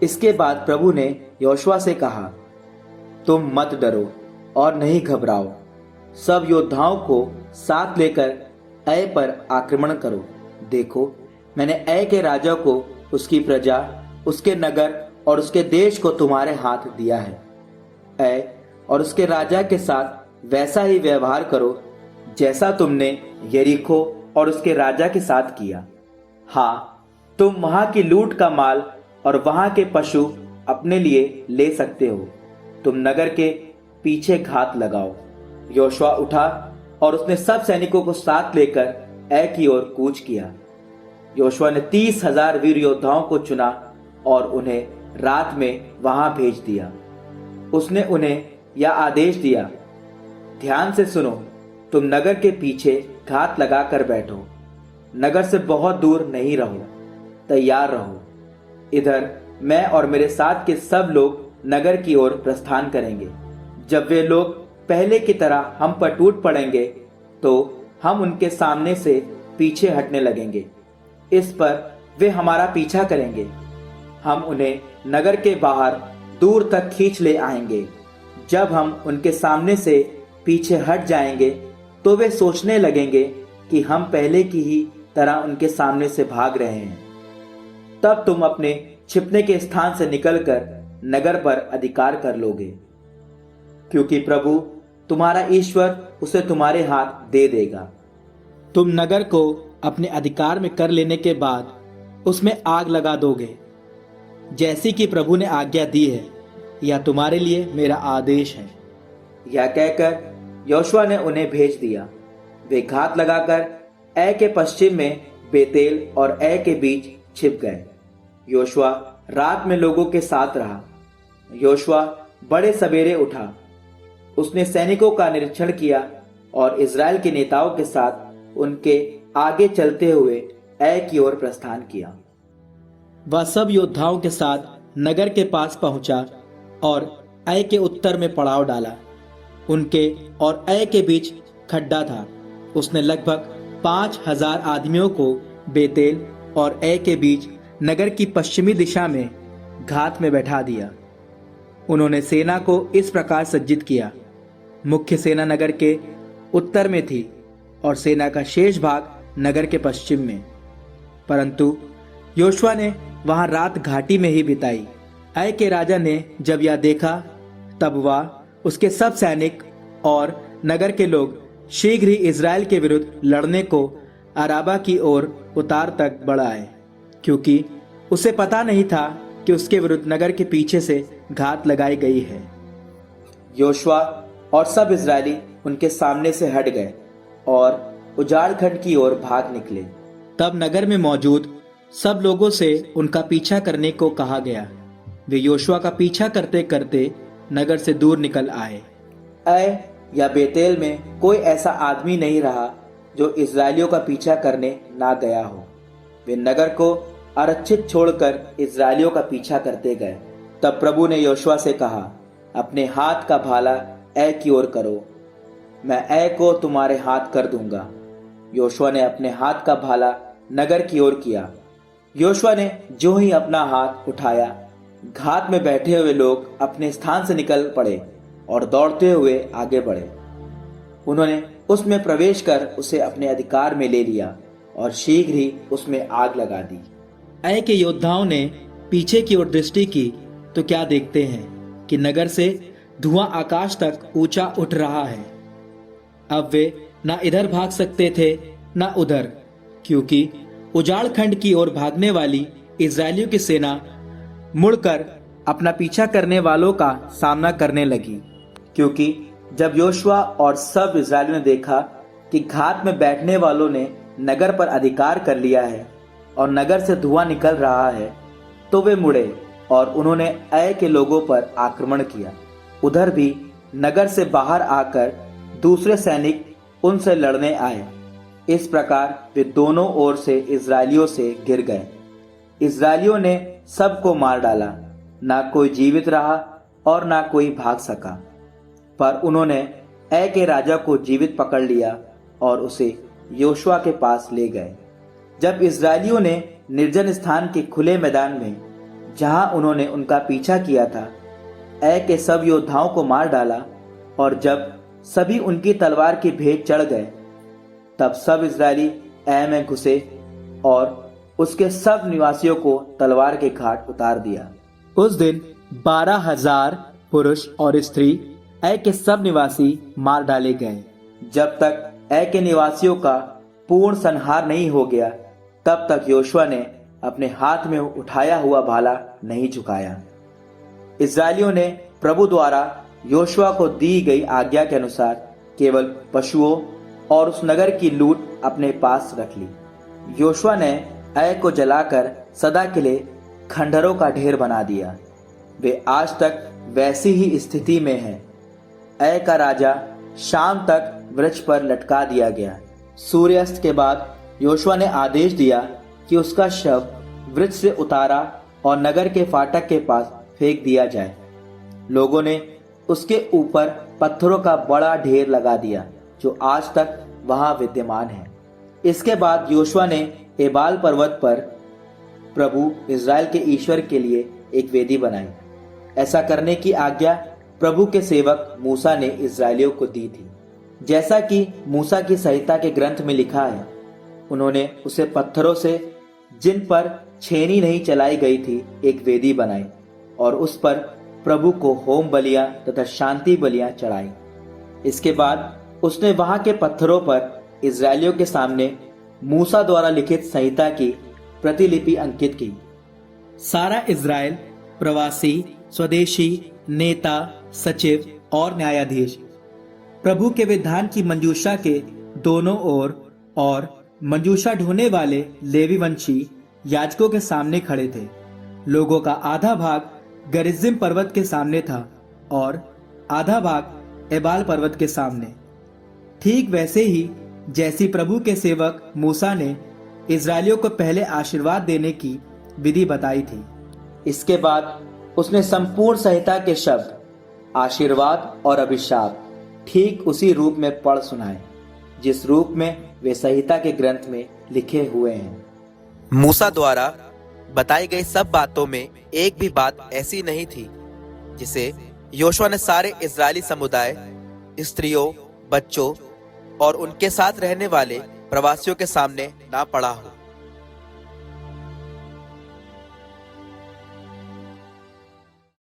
इसके बाद प्रभु ने योशुआ से कहा, तुम मत डरो और नहीं घबराओ। सब योद्धाओं को साथ लेकर ऐ पर आक्रमण करो। देखो, मैंने ऐ के राजा को, उसकी प्रजा, उसके नगर और उसके देश को तुम्हारे हाथ दिया है। ऐ और उसके राजा के साथ वैसा ही व्यवहार करो जैसा तुमने यरीको और उसके राजा के साथ किया। हाँ, तुम वहां की लूट का माल और वहां के पशु अपने लिए ले सकते हो। तुम नगर के पीछे घात लगाओ। योशुआ उठा और उसने सब सैनिकों को साथ लेकर ऐ की ओर कूच किया। योशुआ ने 30,000 वीर योद्धाओं को चुना और उन्हें रात में वहां भेज दिया। उसने उन्हें यह आदेश दिया, ध्यान से सुनो, तुम नगर के पीछे घात लगा कर बैठो। नगर से बहुत दूर नहीं रहो, तैयार रहो। इधर मैं और मेरे साथ के सब लोग नगर की ओर प्रस्थान करेंगे। जब वे लोग पहले की तरह हम पर टूट पड़ेंगे तो हम उनके सामने से पीछे हटने लगेंगे। इस पर वे हमारा पीछा करेंगे। हम उन्हें नगर के बाहर दूर तक खींच ले आएंगे। जब हम उनके सामने से पीछे हट जाएंगे तो वे सोचने लगेंगे कि हम पहले की ही तरह उनके सामने से भाग रहे हैं। तब तुम अपने छिपने के स्थान से निकलकर नगर पर अधिकार कर लोगे, क्योंकि प्रभु तुम्हारा ईश्वर उसे तुम्हारे हाथ दे देगा। तुम नगर को अपने अधिकार में कर लेने के बाद उसमें आग लगा दोगे, जैसी कि प्रभु ने आज्ञा दी है। यह तुम्हारे लिए मेरा आदेश है। यह कहकर योशुआ ने उन्हें भेज दिया। वे घात लगाकर ऐ के पश्चिम में बेतेल और ऐ के बीच छिप गए। योशुआ रात में लोगों के साथ रहा। योशुआ बड़े सवेरे उठा। उसने सैनिकों का निरीक्षण किया और इज़राइल के नेताओं के साथ उनके आगे चलते हुए ऐ की ओर प्रस्थान किया। वह सब योद्धाओं के साथ नगर के पास पहुंचा और ऐ के उत्तर में पड़ाव डाला। उनके और ऐ के बीच खड्डा था। उसने लगभग 5,000 आदमियों को बेतेल और ऐ के बीच नगर की पश्चिमी दिशा में घात में बैठा दिया। उन्होंने सेना को इस प्रकार सज्जित किया। मुख्य सेना नगर के उत्तर में थी और सेना का शेष भाग नगर के पश्चिम में। परंतु योशुआ ने वहां रात घाटी में ही बिताई। ऐ के राजा ने जब यह देखा तब वह, उसके सब सैनिक और नगर के लोग शीघ्र ही इज़राइल के विरुद्ध लड़ने को अराबा की ओर उतार तक बढ़ आए, क्योंकि उसे पता नहीं था कि उसके विरुद्ध नगर के पीछे से घात लगाई गई है। योशुआ और सब इज़राइली उनके सामने से हट गए और उजाड़ खंड की ओर भाग निकले। तब नगर में मौजूद सब लोगों से उनका पीछा करने को कहा गया। वे योशुआ का पीछा करते करते नगर से दूर निकल आए। ऐ या बेतेल में कोई ऐसा आदमी नहीं रहा जो इज़राइलियों का पीछा करने ना गया हो। वे नगर को आरक्षित छोड़कर इज़राइलियों का पीछा करते गए। तब प्रभु ने योशुआ से कहा, अपने हाथ का भाला ऐ की ओर करो, मैं ऐ को तुम्हारे हाथ कर दूंगा। योशुआ ने अपने हाथ का भाला नगर की ओर किया। योशुआ ने जो ही अपना हाथ उठाया, घात में बैठे हुए लोग अपने स्थान से निकल पड़े और दौड़ते हुए आगे बढ़े। उन्होंने उसमें प्रवेश कर उसे अपने अधिकार में ले लिया और शीघ्र ही उसमें आग लगा दी। ऐ के योद्धाओं ने पीछे की ओर दृष्टि की तो क्या देखते हैं कि नगर से धुआं आकाश तक ऊंचा उठ रहा है। अब वे ना इधर भाग सकते थे ना उधर, क्योंकि उजाड़ खंड की ओर भागने वाली इज़राइलियों की सेना मुड़कर अपना पीछा करने वालों का सामना करने लगी। क्योंकि जब योशुआ और सब इज़राइलियों ने देखा कि घात में बैठने वालों ने नगर पर अधिकार कर लिया है और नगर से धुआं निकल रहा है, तो वे मुड़े और उन्होंने ऐ के लोगों पर आक्रमण किया। उधर भी नगर से बाहर आकर दूसरे सैनिक उनसे लड़ने आए। इस प्रकार वे दोनों ओर से इज़राइलियों से घिर गए। इज़राइलियों ने सबको मार डाला, ना कोई जीवित रहा और ना कोई भाग सका। पर उन्होंने ऐ के राजा को जीवित पकड़ लिया और उसे योशुआ के पास ले गए। जब इज़राइलियों ने निर्जन स्थान के खुले मैदान में जहां उन्होंने उनका पीछा किया था, ऐ के सब योद्धाओं को मार डाला। और जब सभी उनकी तलवार की भेंट चढ़ गए, तब सब इजरायली ऐ में घुसे और उसके सब निवासियों को तलवार के घाट उतार दिया। उस दिन 12,000 पुरुष और स्त्री ऐ के सब निवासी मार डाले गए। जब तक ऐ के निवासियों का पूर्ण संहार नहीं हो गया, तब तक योशुआ ने अपने हाथ में उठाया हुआ भाला नहीं झुकाया। इस्राएलियों ने प्रभु द्वारा योशुआ को दी गई आज्ञा के अनुसार केवल पशुओं और उस नगर की लूट अपने पास रख ली। योशुआ ने ऐ को जलाकर सदा के लिए खंडहरों का ढेर बना दिया। वे आज तक वैसी ही स्थिति में हैं। ऐ का राजा शाम तक वृक्ष पर लटका दिया गया। सूर्यास्त के बाद योशुआ ने आदेश दिया कि उसका शव वृक्ष से उतारा और नगर के फाटक के पास फेंक दिया जाए। लोगों ने उसके ऊपर पत्थरों का बड़ा ढेर लगा दिया, जो आज तक वहां विद्यमान है। इसके बाद योशुआ ने एबाल पर्वत पर प्रभु इज़राइल के ईश्वर के लिए एक वेदी बनाई। ऐसा करने की आज्ञा प्रभु के सेवक मूसा ने इज़राइलियों को दी थी। जैसा कि मूसा की संहिता के ग्रंथ में लिखा है, उन्होंने उसे पत्थरों से, जिन पर छेनी नहीं चलाई गई थी, एक वेदी बनाई और उस पर प्रभु को होम बलियां तथा शांति बलियां चढ़ाई। इसके बाद उसने वहां के पत्थरों पर इज़राइलियों के सामने मूसा द्वारा लिखित संहिता की प्रतिलिपि अंकित की। सारा इज़राइल, प्रवासी, स्वदेशी, नेता, सचिव और न्यायाधीश प्रभु के विधान की मंजूषा के दोनों ओर और मंजूषा ढोने वाले लेवी वंशी याजकों के सामने खड़े थे। लोगों का आधा भाग गरिज्जिम पर्वत के सामने था और आधा भाग एबाल पर्वत के सामने। ठीक वैसे ही जैसी प्रभु के सेवक मूसा ने इज़राइलियों को पहले आशीर्वाद देने की विधि बताई थी। इसके बाद उसने संपूर्ण संहिता के शब्द आशीर्वाद और अभिशाप ठीक उसी रूप में पढ़ सुनाए, जिस रूप में वे संहिता के ग्रंथ में लिखे हुए हैं। मूसा द्वारा बताई गई सब बातों में एक भी बात ऐसी नहीं थी जिसे योशुआ ने सारे इजरायली समुदाय, स्त्रियों, बच्चों और उनके साथ रहने वाले प्रवासियों के सामने ना पढ़ा हो।